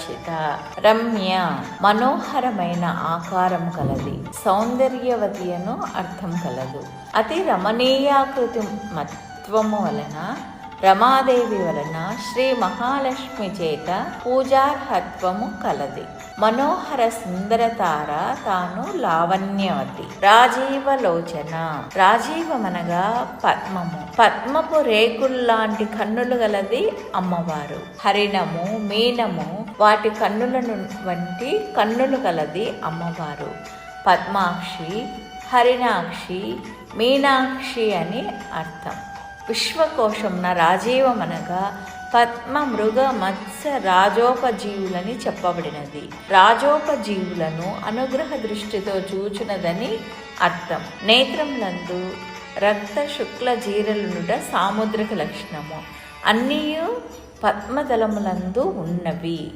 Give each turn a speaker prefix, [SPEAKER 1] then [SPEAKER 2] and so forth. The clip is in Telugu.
[SPEAKER 1] రచిత. రమ్య మనోహరమైన ఆకారం కలది, సౌందర్యవతి అను అర్థం కలదు. అతి రమణీయాకృతి మత్వము వలన, రమాదేవి వలన శ్రీ మహాలక్ష్మి చేత పూజార్హత్వము కలది. మనోహర సుందరతార తాను లావణ్యవతి. రాజీవలోచన, రాజీవమనగా పద్మము, పద్మపు రేకుల్లాంటి కన్నులు గలది అమ్మవారు. హరిణము, మీనము వాటి కన్నులను వంటి కన్నులు గలది అమ్మవారు. పద్మాక్షి, హరిణాక్షి, మీనాక్షి అని అర్థం. విశ్వకోశంన రాజీవమనగా పద్మ, మృగ, మత్స్య రాజోపజీవులని చెప్పబడినది. రాజోపజీవులను అనుగ్రహ దృష్టితో చూచునదని అర్థం. నేత్రములందు రక్త శుక్ల జీరలునుట సాముద్రిక లక్షణము. అన్నీయు పద్మదళములందు ఉన్నవి.